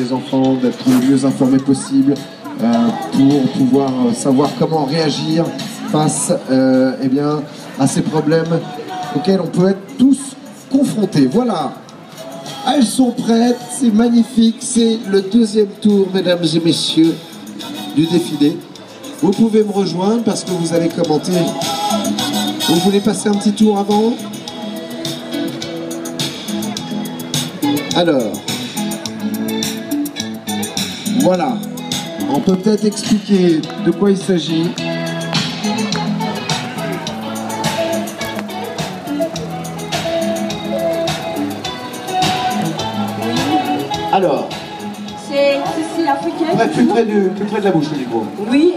des enfants, d'être le mieux informés possible pour pouvoir savoir comment réagir face eh bien, à ces problèmes auxquels on peut être tous confrontés. Voilà, elles sont prêtes, c'est magnifique, c'est le deuxième tour, mesdames et messieurs, du défilé. Vous pouvez me rejoindre parce que vous allez commenter. Vous voulez passer un petit tour avant? Alors, voilà, on peut peut-être expliquer de quoi il s'agit. Alors, c'est tissu africain. Ouais, plus près de la bouche, le micro. Oui,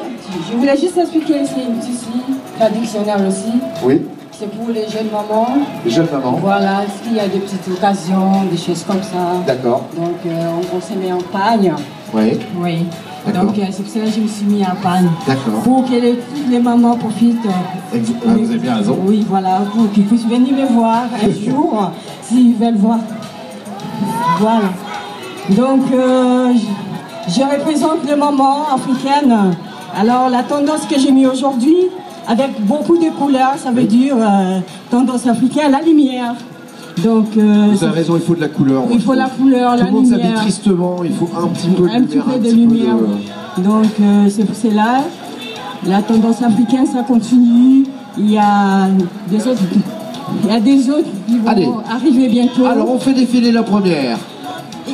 je voulais juste expliquer, c'est une tissu traditionnel aussi. Oui. C'est pour les jeunes mamans. Les jeunes mamans. Voilà, s'il y a des petites occasions, des choses comme ça. D'accord. Donc on se met en pagne. Oui. Oui. Donc c'est pour ça que je me suis mis en pagne. D'accord. Pour que toutes les mamans profitent. Vous avez bien raison. Oui, voilà, pour qu'ils puissent venir me voir un jour, s'ils veulent voir. Voilà. Donc je représente les mamans africaines. Alors la tendance que j'ai mis aujourd'hui, avec beaucoup de couleurs, ça veut dire tendance africaine, la lumière. Donc, vous avez raison, il faut de la couleur. Il faut la couleur, la lumière. Tout le monde s'habille tristement, il faut un petit peu de lumière. Un petit peu de lumière. Donc c'est pour cela, la tendance africaine, ça continue. Il y a des autres, qui vont arriver bientôt. Alors on fait défiler la première.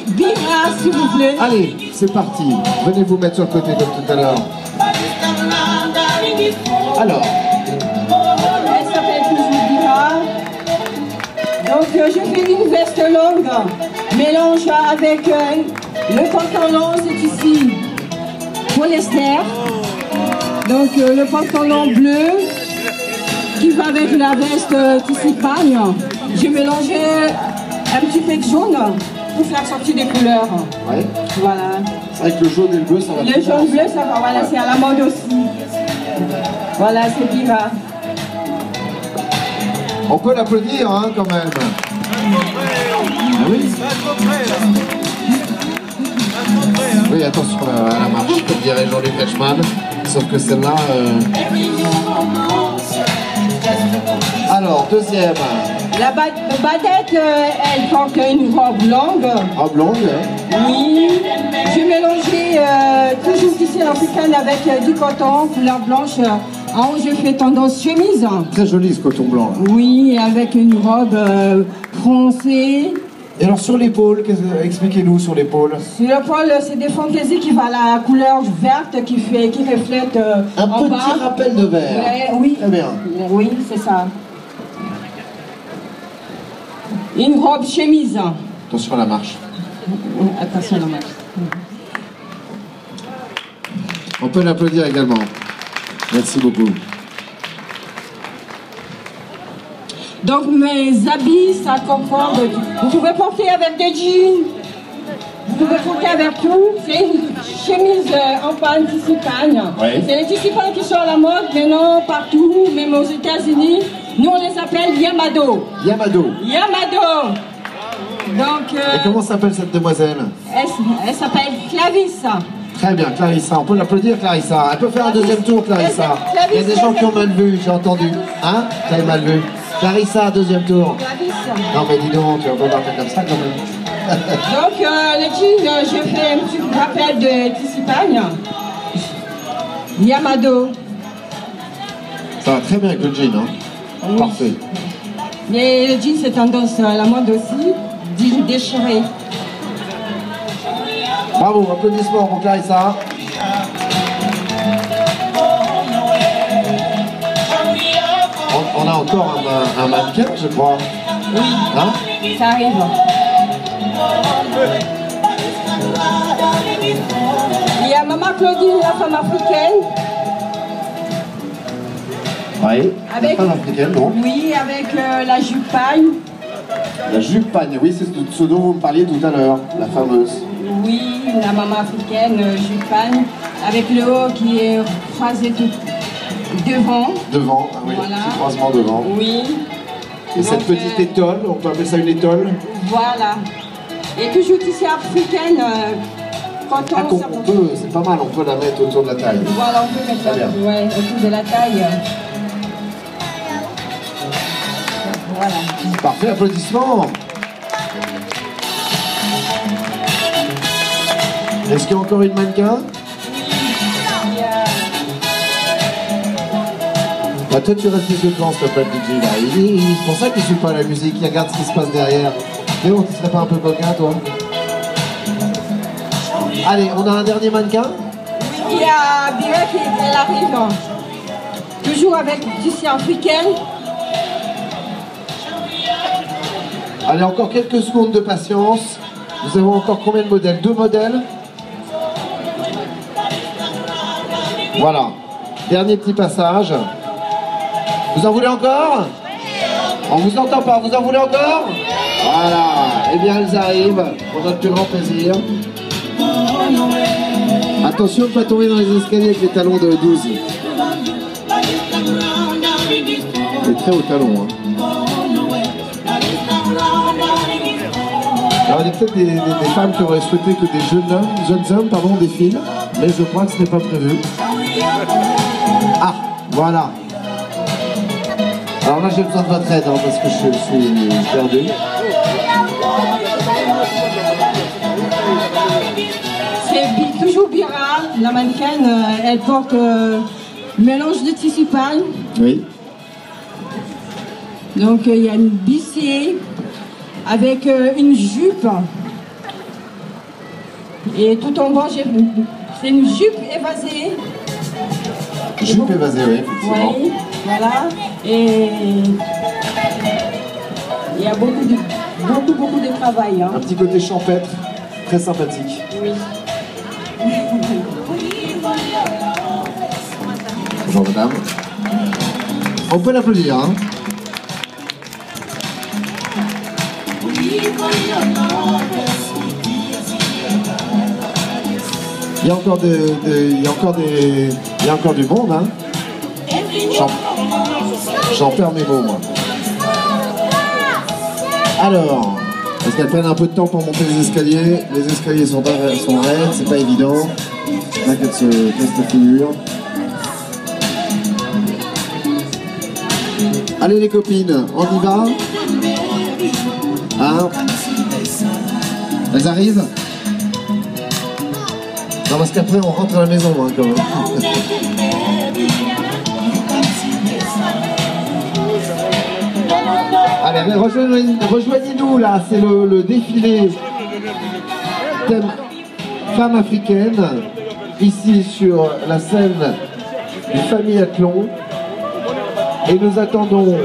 Bira, s'il vous plaît. Allez, c'est parti. Venez vous mettre sur le côté comme tout à l'heure. Alors. Elle s'appelle toujours Bira. Donc je fais une veste longue, mélange avec le pantalon, c'est ici, polyester. Donc le pantalon bleu qui va avec la veste tissu pagne. J'ai mélangé un petit peu de jaune pour faire sortir des couleurs. Ouais. Voilà. C'est vrai que le jaune et le bleu, ça va. Le jaune bleu, ça va, voilà, c'est à la mode aussi. Voilà, c'est Bira. On peut l'applaudir, hein, quand même. Ah oui. Oui, attention à la marche, comme dirait Jean-Luc Reichmann. Sauf que celle-là... Alors, deuxième. La badette, elle porte une robe longue. Robe longue? Oui. J'ai mélangé toujours tissu africain avec du coton, couleur blanche. En haut, je fais tendance chemise. Très joli ce coton blanc. Là. Oui, avec une robe foncée. Et alors sur l'épaule, expliquez-nous sur l'épaule. Sur l'épaule, c'est des fantaisies qui vont à la couleur verte qui reflète un en petit bas. rappel de vert. Oui, très bien. Oui, c'est ça. Une robe chemise. Attention à la marche. Attention à la marche. On peut l'applaudir également. Merci beaucoup. Donc mes habits, ça comprend vous pouvez porter avec des jeans, vous pouvez porter avec tout. C'est une chemise en panne tissu pagne. Oui. C'est les tissus pagnes qui sont à la mode maintenant partout, même aux États-Unis. Nous on les appelle Yamado. Yamado. Yamado. Donc. Et comment s'appelle cette demoiselle? Elle s'appelle Clarissa. Très bien, Clarissa. On peut l'applaudir, Clarissa. Elle peut faire un deuxième tour, Clarissa. Il y a des gens qui ont mal vu, j'ai entendu. Hein? Vous avez mal vu. Clarissa, deuxième tour. Clarissa. Non mais dis donc, tu vas pas partir comme ça quand même. Donc les jeans, je fais un petit rappel de tissu pagne. Yamado. Ça va très bien avec le jean, hein? Oui. Parfait. Mais le jean, c'est tendance à la mode aussi. Jean déchiré. Bravo, applaudissements pour Clarissa. On a encore un mannequin, je crois. Oui, hein? Ça arrive. Il y a Maman Claudine, la femme africaine. Oui, avec, la femme africaine, non? Oui, avec la jupe pagne. La jupe pagne, oui, c'est ce dont vous me parliez tout à l'heure, la fameuse. Oui, la maman africaine, jupe pagne, avec le haut qui est croisé tout devant. Devant, ah oui, voilà. Petit croisement devant. Oui. Et donc, cette petite étole, on peut appeler ça une étole? Voilà. Et toujours tissu africaine. Ah, on peut, c'est pas mal, on peut la mettre autour de la taille. Voilà, on peut mettre ça autour de la taille. Voilà. Parfait, applaudissements. Est-ce qu'il y a encore une mannequin? Bah toi tu restes sur le plan, s'il te plaît, DJ là. C'est pour ça qu'il ne suit pas la musique, il regarde ce qui se passe derrière. Mais bon, tu serais pas un peu coquin, toi? Allez, on a un dernier mannequin? Il y a Bira qui arrive. Toujours avec tissu africain. Allez, encore quelques secondes de patience. Nous avons encore combien de modèles? 2 modèles. Voilà. Dernier petit passage. Vous en voulez encore? On vous entend pas. Vous en voulez encore? Voilà. Eh bien, elles arrivent pour notre plus grand plaisir. Attention de ne pas tomber dans les escaliers avec les talons de 12. C'est très haut talon. Hein. Alors, il y a peut-être des femmes qui auraient souhaité que des jeunes hommes défilent, mais je crois que ce n'est pas prévu. Ah, voilà. Alors là, j'ai besoin de votre aide, hein, parce que je suis perdu. C'est toujours Bira, la mannequin, elle porte mélange de tissu pâle. Oui. Donc il y a une bissée avec une jupe. Et tout en bas, c'est une jupe évasée. Jupe évasée, oui, effectivement. Oui, voilà. Et il y a beaucoup de travail. Hein. Un petit côté champêtre, très sympathique. Oui. Bonjour madame. On peut l'applaudir, hein. Il y a encore du monde, hein. J'en perds mes mots, moi. Alors, parce qu'elles prennent un peu de temps pour monter les escaliers. Les escaliers sont raides, c'est pas évident. Là qu'elles se cassent la figure. Allez les copines, on y va. Hein? Elles arrivent? Non, parce qu'après on rentre à la maison, hein, quand même. Allez, rejoignez-nous là, c'est le défilé thème femme africaine, ici sur la scène du Famille Athlon. Et nous attendons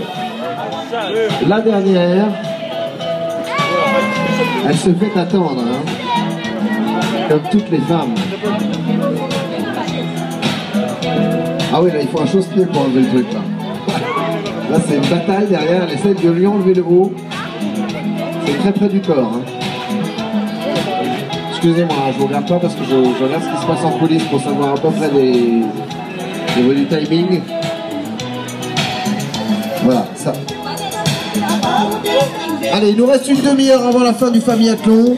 la dernière. Elle se fait attendre, hein, comme toutes les femmes. Ah oui, là il faut un chausse-pied pour enlever le truc là. Là c'est une bataille derrière, elle essaie de lui enlever le haut. C'est très près du corps. Hein. Excusez-moi, je vous regarde pas parce que je regarde ce qui se passe en coulisses pour savoir à peu près les du timing. Voilà, ça. Allez, il nous reste une demi-heure avant la fin du Famille Athlon.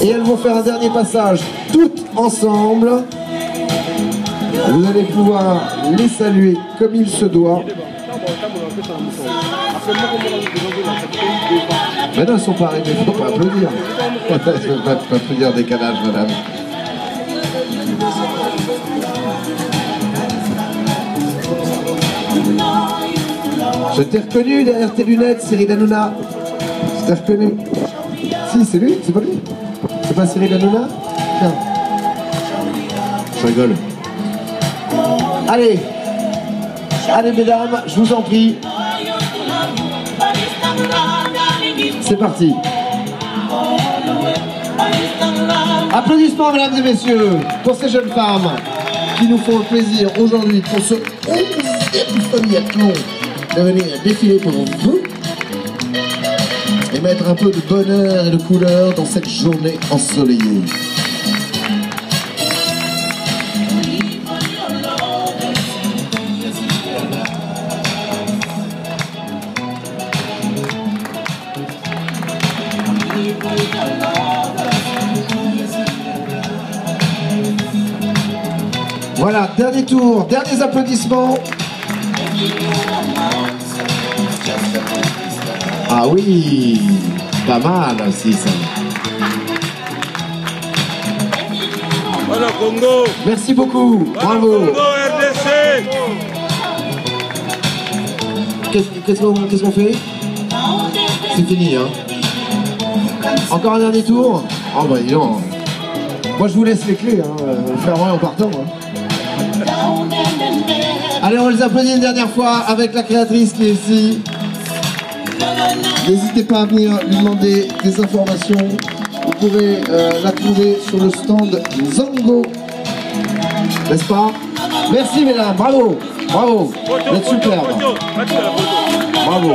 Et elles vont faire un dernier passage toutes ensemble. Vous allez pouvoir les saluer comme il se doit. Mais non, elles sont pas arrivées, il ne faut pas applaudir. Je ne peux pas applaudir décalage, madame. Je t'ai reconnu derrière tes lunettes, Cyril Hanouna. Je t'ai reconnu. Si, c'est lui, c'est pas lui. C'est pas Cyril Hanouna? Tiens. Je rigole. Allez. Allez, mesdames, je vous en prie. C'est parti. Applaudissements, mesdames et messieurs, pour ces jeunes femmes qui nous font le plaisir aujourd'hui, pour ce 11e Famille Athlon, de venir défiler pour vous et mettre un peu de bonheur et de couleur dans cette journée ensoleillée. Voilà, dernier tour, derniers applaudissements. Ah oui, pas mal aussi ça. Voilà Congo. Merci beaucoup, bravo. Congo, RDC. Qu'est-ce qu'on fait? C'est fini, hein. Encore un dernier tour? Oh bah dis donc. Moi je vous laisse les clés, hein. Faire rien en partant. Hein. Allez, on les applaudit une dernière fois avec la créatrice qui est ici. N'hésitez pas à venir lui demander des informations. Vous pourrez la trouver sur le stand Zango. N'est-ce pas? Merci mesdames, bravo, bravo, vous êtes superbes. Bravo.